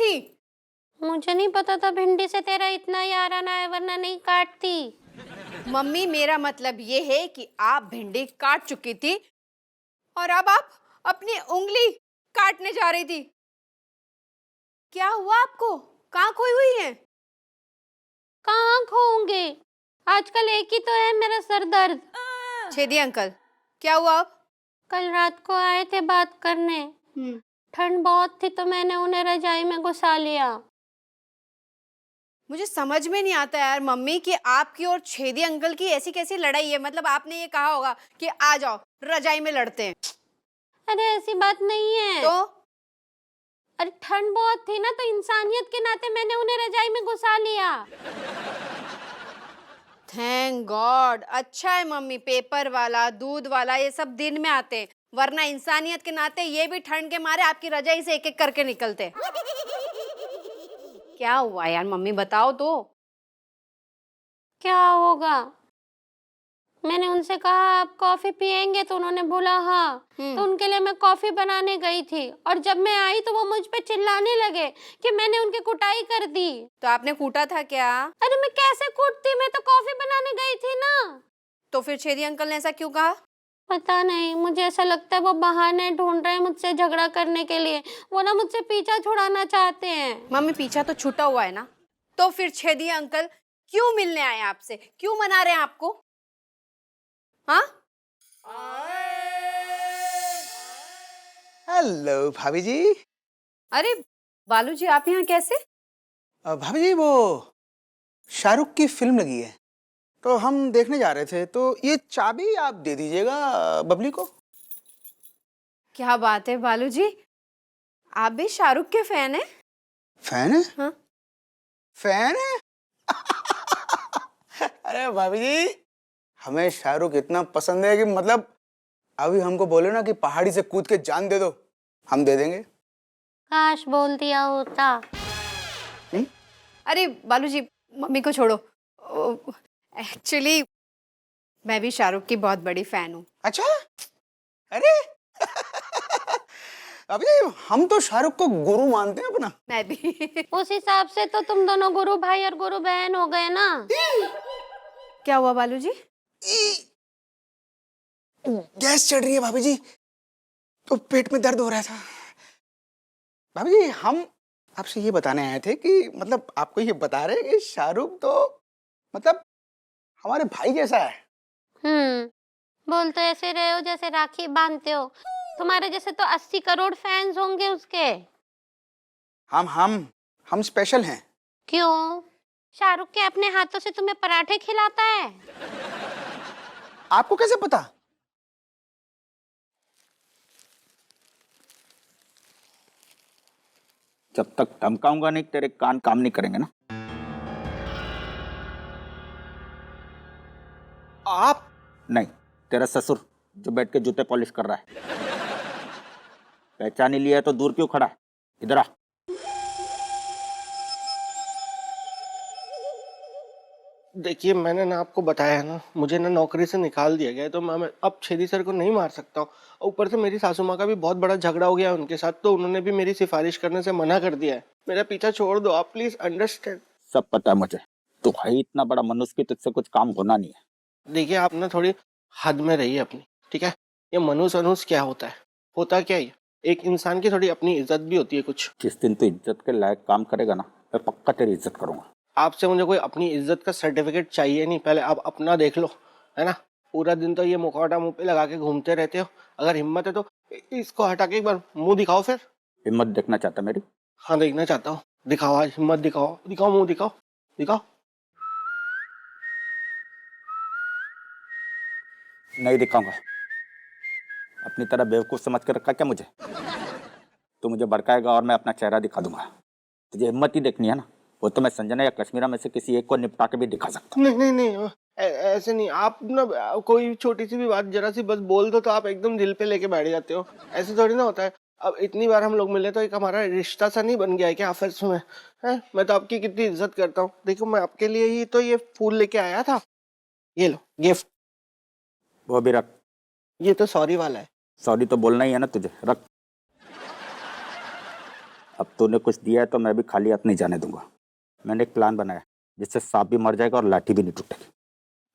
थी? मुझे नहीं पता था भिंडी से तेरा इतना यार आना है, वरना नहीं काटती। मम्मी, मेरा मतलब ये है कि आप भिंडी काट चुकी थी और अब आप अपनी उंगली काटने जा रही थी। क्या हुआ आपको? कहाँ खोई हुई है? कहाँ खोऊंगी, आजकल एक ही तो है, मेरा सर दर्द। छेदी अंकल, क्या हुआ अब? कल रात को आए थे बात करने, ठंड बहुत थी तो मैंने उन्हें रजाई में घुसा लिया। मुझे समझ में नहीं आता यार मम्मी कि आपकी और छेदी अंकल की ऐसी कैसी लड़ाई है। मतलब आपने ये कहा होगा कि आ जाओ रजाई में लड़ते हैं। अरे ऐसी बात नहीं है। तो अरे ठंड बहुत थी ना, तो इंसानियत के नाते मैंने उन्हें रजाई में घुसा लिया। थैंक गॉड, अच्छा है मम्मी, पेपर वाला दूध वाला ये सब दिन में आते हैं, वरना इंसानियत के नाते ये भी ठंड के मारे आपकी रजाई से एक एक करके निकलते। क्या हुआ यार मम्मी, बताओ तो। क्या होगा, मैंने उनसे कहा आप कॉफी पियेंगे, तो उन्होंने बोला हाँ। तो उनके लिए मैं कॉफी बनाने गई थी और जब मैं आई तो वो मुझ पे चिल्लाने लगे कि मैंने उनकी कुटाई कर दी। तो आपने कूटा था क्या? अरे मैं कैसे कूटती, मैं तो कॉफी बनाने गई थी ना। तो फिर छेदी अंकल ने ऐसा क्यों कहा? पता नहीं, मुझे ऐसा लगता है वो बहाने ढूंढ रहे हैं मुझसे झगड़ा करने के लिए। वो ना मुझसे पीछा छुड़ाना चाहते हैं। मम्मी, पीछा तो छूटा हुआ है ना, तो फिर छेदी अंकल क्यों मिलने आए आपसे? क्यों मना रहे हैं आपको? हाँ? हेलो भाभी जी। अरे बालू जी, आप यहाँ कैसे? भाभी जी, वो शाहरुख की फिल्म लगी है तो हम देखने जा रहे थे, तो ये चाबी आप दे दीजिएगा बबली को। क्या बात है बालू जी, आप भी शाहरुख के फैन हैं? फैन है? हाँ। फैन है? अरे भाभी जी, हमें शाहरुख इतना पसंद है कि मतलब अभी हमको बोले ना कि पहाड़ी से कूद के जान दे दो, हम दे देंगे। काश बोल दिया होता। अरे बालू जी, मम्मी को छोड़ो। एक्चुअली मैं भी शाहरुख की बहुत बड़ी फैन हूँ। अच्छा, अरे अभी हम तो शाहरुख को गुरु मानते हैं अपना। मैं भी। उस हिसाब से तो तुम दोनों गुरु भाई और गुरु बहन हो गए ना। क्या हुआ बालू जी? गैस चढ़ रही है भाभी जी, तो पेट में दर्द हो रहा था। भाभी जी, हम आपसे ये बताने आए थे कि मतलब आपको ये बता रहे हैं कि शाहरुख तो मतलब हमारे भाई जैसा है। बोल तो ऐसे रहे हो जैसे राखी बांधते हो। तुम्हारे जैसे तो 80 करोड़ फैंस होंगे उसके। हम स्पेशल हैं। क्यों, शाहरुख के अपने हाथों से तुम्हें पराठे खिलाता है? आपको कैसे पता? जब तक धमकाऊंगा नहीं तेरे कान काम नहीं करेंगे ना। आप? नहीं, तेरा ससुर जो बैठ के जूते पॉलिश कर रहा है। पहचान ही लिया है तो दूर क्यों खड़ा है, इधर आ। देखिए, मैंने ना आपको बताया है ना, मुझे ना नौकरी से निकाल दिया गया है, तो मैं अब छेदी सर को नहीं मार सकता हूँ। ऊपर से मेरी सासू माँ का भी बहुत बड़ा झगड़ा हो गया है उनके साथ, तो उन्होंने भी मेरी सिफारिश करने से मना कर दिया है। मेरा पीछा छोड़ दो आप, प्लीज अंडरस्टैंड। सब पता है मुझे, तू है इतना बड़ा मनुष्य की तुझसे कुछ काम होना नहीं है। देखिए, आप ना थोड़ी हद में रहिए अपनी, ठीक है? ये मनुष्य अनुष्य क्या होता है, होता क्या है, एक इंसान की थोड़ी अपनी इज्जत भी होती है कुछ। जिस दिन तू इज्जत के लायक काम करेगा ना, मैं पक्का तेरी इज्जत करूंगा। आपसे मुझे कोई अपनी इज्जत का सर्टिफिकेट चाहिए नहीं, पहले आप अपना देख लो, है ना? पूरा दिन तो ये मुखौटा मुंह पे लगा के घूमते रहते हो, अगर हिम्मत है तो इसको हटा के एक बार मुंह दिखाओ फिर। हिम्मत देखना चाहता मेरी? हाँ, देखना चाहता हूँ, दिखाओ आज, हिम्मत दिखाओ, दिखाओ मुंह दिखाओ, दिखाओ। नहीं दिखाऊंगा। अपनी तरह बेवकूफ समझ कर रखा क्या मुझे? तू मुझे भड़काएगा और मैं अपना चेहरा दिखा दूंगा। तुझे हिम्मत ही देखनी है ना, वो तो मैं संजना या कश्मीरा में से किसी एक को निपटा के भी दिखा सकता हूँ। नहीं नहीं नहीं, ऐसे नहीं। आप ना कोई छोटी सी भी बात जरा सी बस बोल दो तो आप एकदम दिल पे लेके बैठ जाते हो, ऐसे थोड़ी ना होता है। अब इतनी बार हम लोग मिले तो एक हमारा रिश्ता सा नहीं बन गया है क्या आपस में? है, मैं तो आपकी कितनी इज्जत करता हूँ। देखो, मैं आपके लिए ही तो ये फूल लेके आया था, ये लो गिफ्ट। वो भी रख। ये तो सॉरी वाला है। सॉरी तो बोलना ही है ना तुझे, रख। अब तूने कुछ दिया है तो मैं भी खाली हाथ नहीं जाने दूंगा। मैंने एक प्लान बनाया जिससे सांप भी मर जाएगा और लाठी भी नहीं टूटेगी।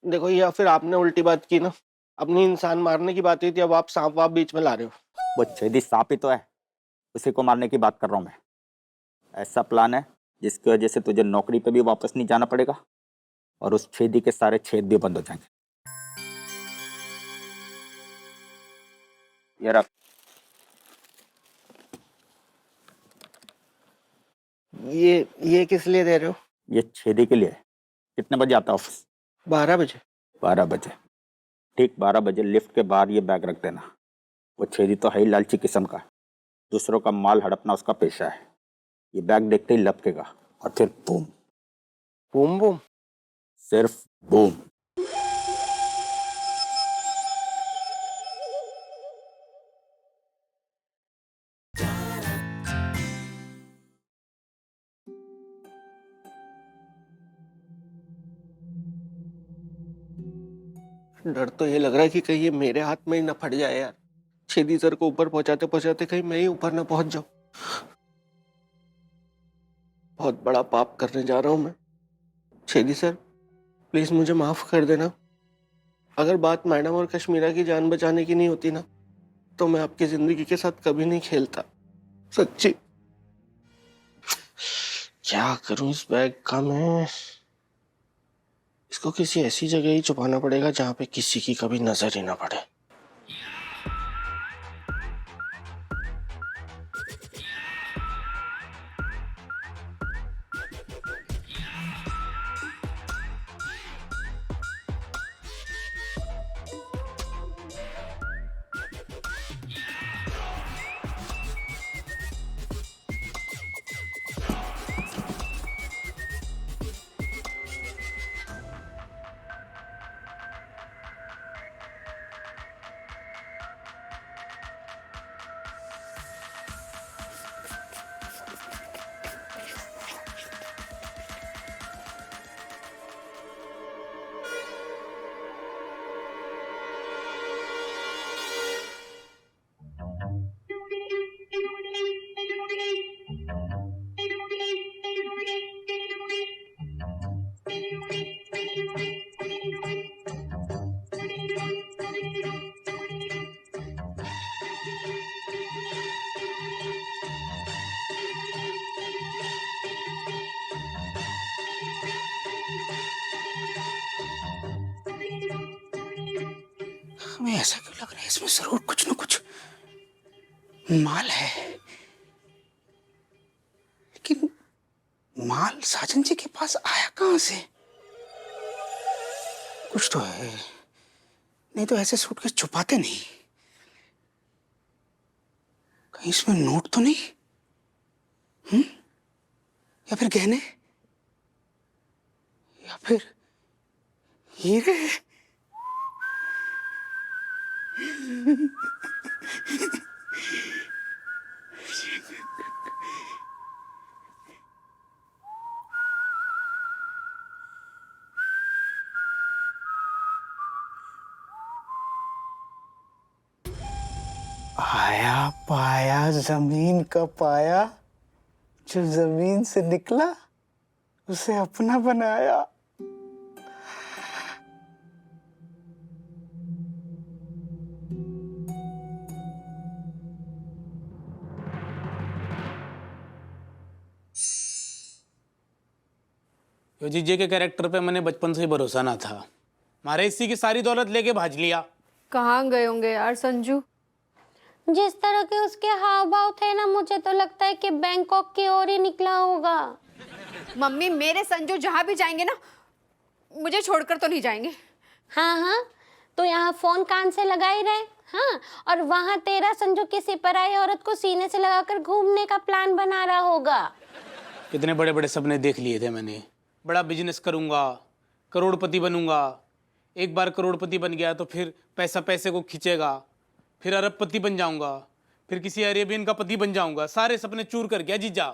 देखो, या फिर आपने उल्टी बात की ना। अपनी इंसान मारने की बात हुई थी, अब आप सांप वाप बीच में ला रहे हो। वो छेदी सांप ही तो है, उसी को मारने की बात कर रहा हूँ मैं। ऐसा प्लान है जिसकी वजह से तुझे नौकरी पे भी वापस नहीं जाना पड़ेगा और उस छेदी के सारे छेद भी बंद हो जाएंगे। ये रख। ये किस लिए दे रहे हो? ये छेदी के लिए है। कितने बजे आता है ऑफिस? 12 बजे। 12 बजे। ठीक 12 बजे लिफ्ट के बाहर ये बैग रख देना। वो छेदी तो है ही लालची किस्म का, दूसरों का माल हड़पना उसका पेशा है। ये बैग देखते ही लपकेगा और फिर बूम। Boom boom? सिर्फ बूम। डर तो ये लग रहा है कि कहीं ये मेरे हाथ में ही ना फट जाए यार। छेदी सर को ऊपर पहुंचाते पहुंचाते कहीं मैं ही ऊपर ना पहुंच जाऊं। बहुत बड़ा पाप करने जा रहा हूं मैं। छेदी सर, प्लीज मुझे माफ कर देना। अगर बात मैडम और कश्मीरा की जान बचाने की नहीं होती ना, तो मैं आपकी जिंदगी के साथ कभी नहीं खेलता। सच्ची। क्या करूं इस बैग का मैं? इसको किसी ऐसी जगह ही छुपाना पड़ेगा जहां पे किसी की कभी नजर ही ना पड़े। हमें ऐसा क्यों लग रहा है इसमें जरूर कुछ ना कुछ माल है, लेकिन माल साजन जी के पास आया कहां से? कुछ तो है, नहीं तो ऐसे सूटकेस छुपाते नहीं। कहीं इसमें नोट तो नहीं? या फिर गहने, या फिर हीरे? आया पाया जमीन का पाया, जो जमीन से निकला उसे अपना बनाया। जीजे के कैरेक्टर पे मैंने बचपन से ही भरोसा ना था। मारे इसी की सारी दौलत लेके भाज लिया। कहाँ गए होंगे यार संजू? जिस तरह के उसके हाव भाव थे ना, मुझे तो लगता है कि बैंकॉक की ओर ही निकला होगा। मम्मी, मेरे संजू जहाँ भी जाएंगे ना, मुझे छोड़कर तो नहीं जाएंगे। हाँ हाँ, तो यहाँ फोन कान से लगा ही रहे। हाँ, और वहाँ तेरा संजू किसी पराई औरत को सीने से लगाकर घूमने का प्लान बना रहा होगा। कितने बड़े बड़े सपने देख लिए थे मैंने। बड़ा बिजनेस करूंगा, करोड़पति बनूंगा। एक बार करोड़पति बन गया तो फिर पैसा पैसे को खींचेगा, फिर अरबपति बन जाऊंगा, फिर किसी अरेबियन का पति बन जाऊंगा। सारे सपने चूर कर गया जीजा।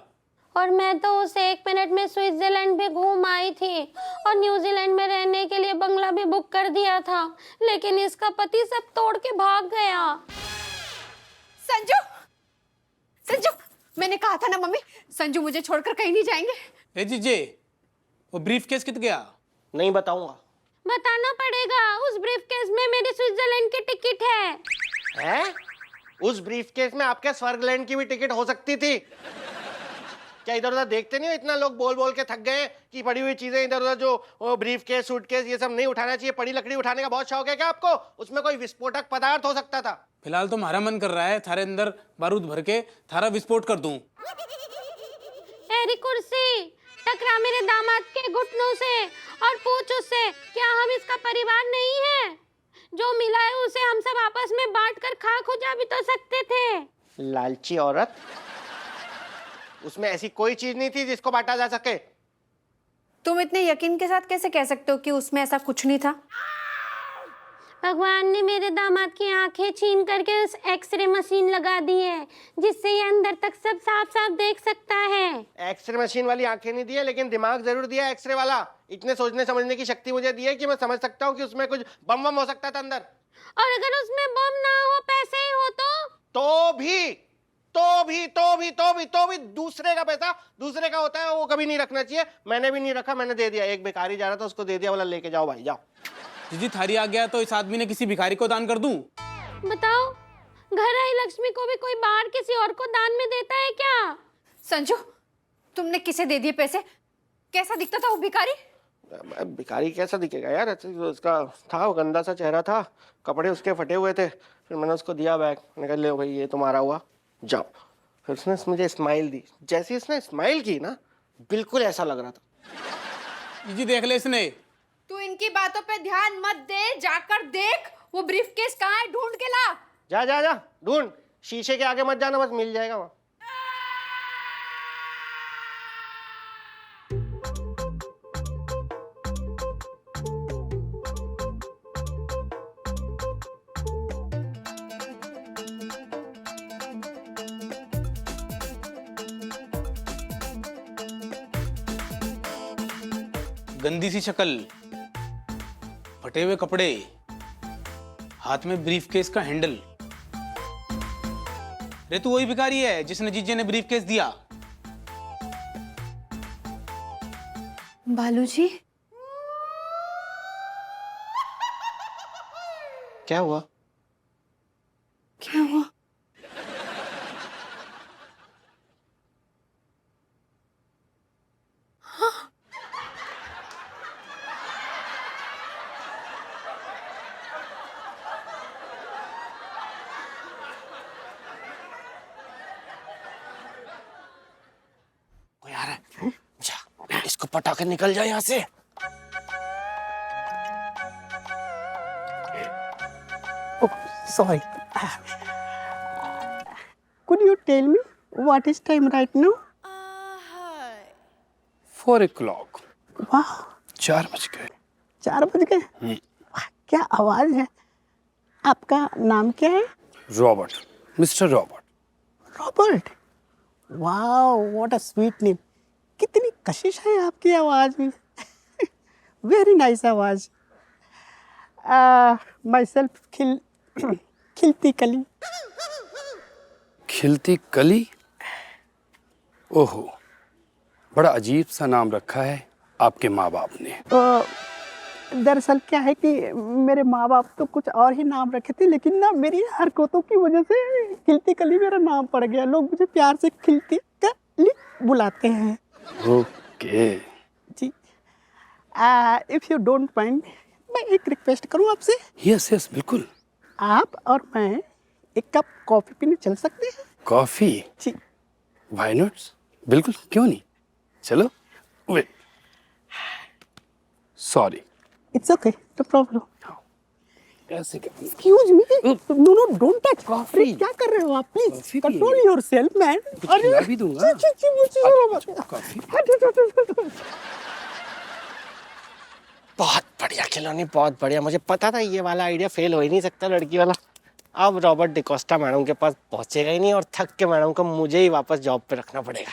और मैं तो उसे 1 मिनट में स्विट्जरलैंड भी घूम आई थी और न्यूजीलैंड में रहने के लिए बंगला भी बुक कर दिया था, लेकिन इसका पति सब तोड़ के भाग गया। संजू, संजू, मैंने कहा था ना मम्मी, संजू मुझे छोड़कर कहीं नहीं जाएंगे। ए जीजे, वो ब्रीफ केस कित गया? नहीं बताऊंगा। बताना पड़ेगा, उस ब्रीफकेस में मेरी स्विट्जरलैंड की टिकट है। हैं? उस ब्रीफकेस में आपके स्वर्गलैंड की भी टिकट हो सकती थी। क्या इधर उधर देखते नहीं हो? इतना लोग बोल बोल के थक गए कि पड़ी हुई चीजें इधर उधर जो ब्रीफकेस सूटकेस ये सब नहीं उठाना चाहिए। पड़ी लकड़ी उठाने का बहुत शौक है क्या आपको? उसमें कोई विस्फोटक पदार्थ हो सकता था। फिलहाल तो हमारा मन कर रहा है थारे अंदर बारूद भर के थारा विस्फोट कर दूं। तेरी कुर्सी टकरा मेरे दामाद के घुटनों से और पूछ उससे, क्या हम इसका परिवार नहीं है? जो मिला है उसे हम सब आपस में बांटकर खाक हो जा भी तो सकते थे। लालची औरत, उसमें ऐसी कोई चीज नहीं थी जिसको बांटा जा सके। तुम इतने यकीन के साथ कैसे कह सकते हो कि उसमें ऐसा कुछ नहीं था? भगवान ने मेरे दामाद की आंखें छीन करके उस एक्सरे मशीन लगा दी है, जिससे ये अंदर तक सब साफ साफ देख सकता है। एक्सरे मशीन वाली आंखें नहीं दी है, लेकिन दिमाग जरूर दिया है एक्सरे वाला। इतने सोचने समझने की शक्ति मुझे दी है कि मैं समझ सकता हूँ कि उसमें कुछ बम बम हो सकता था अंदर। और अगर उसमें बम ना हो, पैसे ही हो तो भी दूसरे का पैसा दूसरे का होता है, वो कभी नहीं रखना चाहिए। मैंने भी नहीं रखा, मैंने दे दिया। एक भिखारी जा रहा था, उसको दे दिया, बोला लेके जाओ भाई जाओ। जीजी थारी आ गया तो इस आदमी ने किसी भिखारी को दान कर दूं? बताओ, घर आई लक्ष्मी को भी कोई बाहर किसी और को दान में देता है क्या? संजू, तुमने किसे दे दिए पैसे? कैसा दिखता था वो भिखारी? भिखारी कैसा दिखेगा यार? उसका था, वो गंदा सा चेहरा था, कपड़े उसके फटे हुए थे। फिर मैंने उसको दिया बैग, मैंने कहा ले भाई ये तुम्हारा हुआ, जाओ। फिर उसने मुझे स्माइल दी। जैसे इसने स्माइल की ना, बिल्कुल ऐसा लग रहा था। जीजी देख ले इसने। तू इनकी बातों पे ध्यान मत दे, जाकर देख वो ब्रीफकेस कहाँ है, ढूंढ के ला। जा जा जा ढूंढ, शीशे के आगे मत जाना, बस मिल जाएगा वहां। गंदी सी शक्ल, फटे हुए कपड़े, हाथ में ब्रीफकेस का हैंडल। रे तू वही भिखारी है जिसने जीजे ने ब्रीफकेस दिया? बालू जी, क्या हुआ? क्या हुआ? कोई आ रहा है, जा इसको पटा कर निकल जाए यहाँ से। Sorry. Could you tell me what is time right now? 4 o'clock. वाह, 4 बज गए। 4 बज गए। वाह, क्या आवाज है। आपका नाम क्या है? Robert, mister Robert. रॉबर्ट। वाह, व्हाट अ स्वीट नेम। कितनी कशिश है आपकी आवाज में। वेरी नाइस आवाज। माई सेल्फ खिलती कली। खिलती कली? ओहो, बड़ा अजीब सा नाम रखा है आपके माँ बाप ने। दरअसल क्या है कि मेरे माँ बाप तो कुछ और ही नाम रखे थे, लेकिन ना मेरी हरकतों की वजह से खिलती कली मेरा नाम पड़ गया। लोग मुझे प्यार से खिलती कली बुलाते हैं। ओके। जी, इफ यू डोंट माइंड, मैं एक रिक्वेस्ट करूं आपसे। यस यस, बिल्कुल। आप और मैं एक कप कॉफी पीने चल सकते हैं? कॉफी? जी। व्हाई नॉट, बिल्कुल, क्यों नहीं, चलो। Wait, sorry. It's okay, no problem. ऐसे क्या? Excuse me, no no don't touch. Coffee. क्या कर रहे हो आप? Please coffee control yourself man. खिला भी दूंगा। कॉफी। बहुत बढ़िया खिलौनी, बहुत बढ़िया। मुझे पता था ये वाला आइडिया फेल हो ही नहीं सकता, लड़की वाला। अब रॉबर्ट डिकोस्टा मैडम के पास पहुंचेगा ही नहीं, और थक के मैडम को मुझे ही वापस जॉब पे रखना पड़ेगा।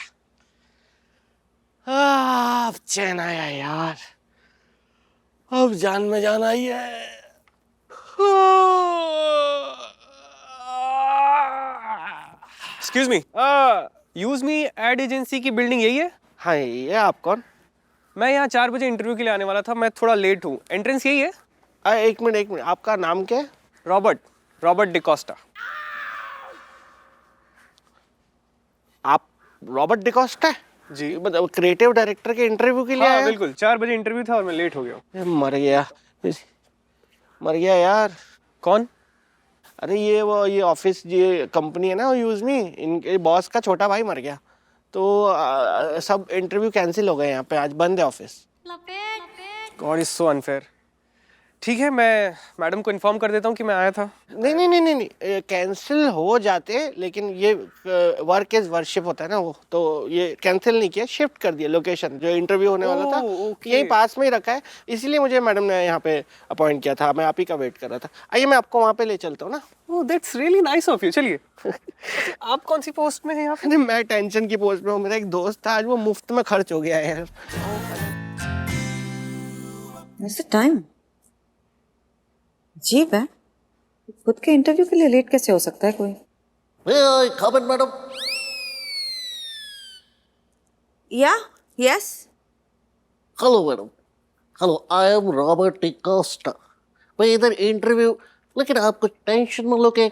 अब चैन आया यार, अब जान में जान आई है। Excuse me, use me ad agency की बिल्डिंग यही है? हाँ ये आप कौन? मैं यहाँ 4 बजे इंटरव्यू के लिए आने वाला था, मैं थोड़ा लेट हूँ। एंट्रेंस यही है? एक मिनट, आपका नाम क्या है? रॉबर्ट डिकोस्टा। आप रॉबर्ट डिकोस्टा? जी मतलब क्रिएटिव डायरेक्टर के इंटरव्यू के लिए हाँ आए? बिल्कुल, 4 बजे इंटरव्यू था और मैं लेट हो गया हूँ। मर गया यार। कौन? अरे ये ऑफिस, ये कंपनी है ना यूज मी, इनके बॉस का छोटा भाई मर गया, तो सब इंटरव्यू कैंसिल हो गए यहाँ पे, आज बंद है office. God is so unfair. ठीक है, मैं मैडम को इन्फॉर्म कर देता हूँ कि मैं आया था। नहीं, कैंसिल हो जाते, लेकिन ये वर्क इज वर्शिप होता है ना वो, तो ये कैंसिल नहीं किया, शिफ्ट कर दिया लोकेशन, जो इंटरव्यू होने वाला था ओके। यही पास में ही रखा है, इसीलिए मुझे मैडम ने यहाँ पे अपॉइंट किया था, मैं आप ही का वेट कर रहा था। आइए मैं आपको वहाँ पे ले चलता हूँ ना। Oh that's really nice of you. चलिए। आप कौन सी पोस्ट में हैं यहाँ पे? अरे मैं टेंशन की पोस्ट में हूँ, मेरा एक दोस्त था, आज वो मुफ्त में खर्च हो गया है यार। What's the time? अजीब है, खुद के इंटरव्यू के लिए लेट कैसे हो सकता है कोई? Come in, madam. Yeah, yes. Hello, madam. Hello, I am Robert DeCosta. मैं इधर इंटरव्यू, लेकिन आप कुछ टेंशन में लो के?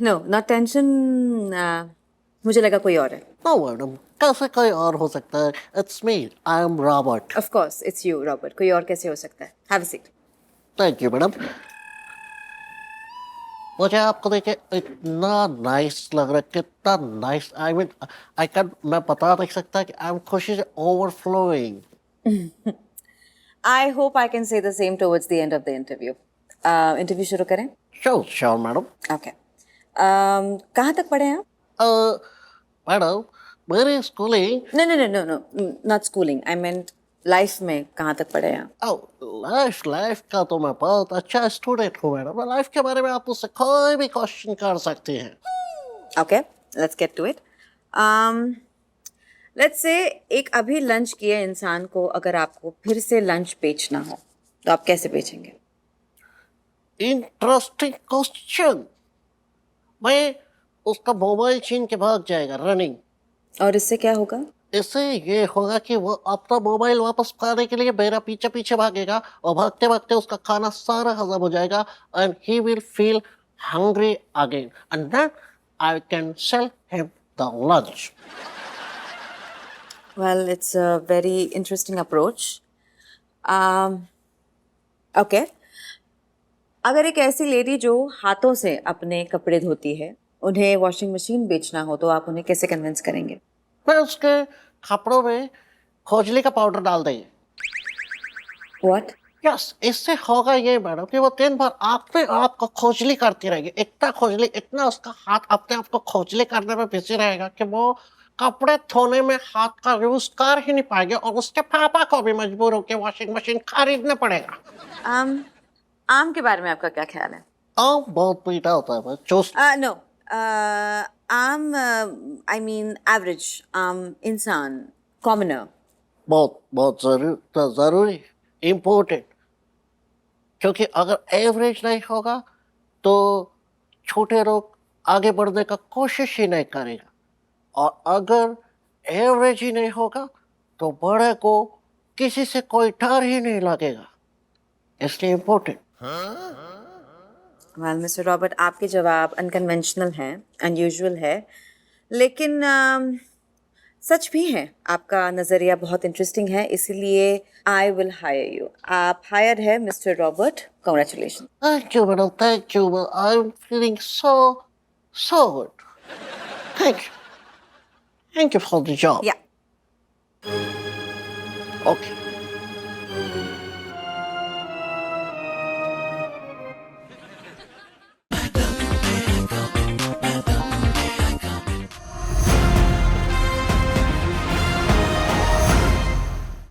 No, not tension. मुझे लगा कोई और है. No, madam. कैसे कोई और हो सकता है? It's me. I am Robert. Of course, it's you, Robert. कोई और कैसे हो सकता है? Have a seat. Thank you, madam. मुझे आपको देखे इतना नाइस लग रहा है, कितना नाइस। आई मीन मैं बता नहीं सकता कि आई एम खुशी से overflowing. I hope I can say the same towards the end of the interview. Interview शुरू करें? Sure madam. Okay. कहाँ तक पढ़े हैं आप? मैडम मेरी schooling. No, not schooling. I meant life में कहाँ तक पढ़े हैं आप? लाइफ का तो मैं बहुत अच्छा स्टूडेंट हूँ मैडम। लाइफ के बारे में आप मुझसे कोई भी क्वेश्चन कर सकते हैं। Okay, let's get to it. Let's say एक अभी लंच किए इंसान को अगर आपको फिर से लंच बेचना हो तो आप कैसे बेचेंगे? Interesting question. मैं उसका मोबाइल छीन के भाग जाएगा रनिंग। और इससे क्या होगा? इससे ये होगा कि वो अपना मोबाइल वापस पाने के लिए मेरा पीछे पीछे भागेगा और भागते भागते उसका खाना सारा खत्म हो जाएगा and he will feel hungry again and then I can sell him the lunch. Well, it's a very interesting approach. Okay. अगर एक ऐसी लेडी जो हाथों से अपने कपड़े धोती है, उन्हें वॉशिंग मशीन बेचना हो तो आप उन्हें कैसे कन्विंस करेंगे? मैं उसके कपड़ों में खोजली का पाउडर डाल देंगे। What? यस, इससे होगा ये मैडम कि वो दिन भर अपने आप को खोजली करती रहेगी, इतना खोजली, इतना उसका हाथ अपने आप को खोजली करने में बिजी रहेगा कि वो कपड़े धोने में हाथ का यूज कर ही नहीं पाएंगे और उसके पापा को भी मजबूर होकर वॉशिंग मशीन खरीदना पड़ेगा। आम के बारे में आपका क्या ख्याल है? आम बहुत मीठा होता है, चूस। No. आम, I mean average आम इंसान, commoner. बहुत जरूरी, इम्पोर्टेंट, क्योंकि अगर एवरेज नहीं होगा तो छोटे लोग आगे बढ़ने का कोशिश ही नहीं करेगा और अगर एवरेज ही नहीं होगा तो बड़े को किसी से कोई डर ही नहीं लगेगा, इसलिए इम्पोर्टेंट। Well, Mr. Robert, आपके जवाब अनकन्वेंशनल हैं, अनयूजुअल है, लेकिन सच भी है। आपका नज़रिया बहुत इंटरेस्टिंग है, इसीलिए आई विल हायर यू। आप हायर है mister Robert. Congratulation. Thank you madam, thank you. I am feeling so good. Thank you for the job. Yeah. Okay.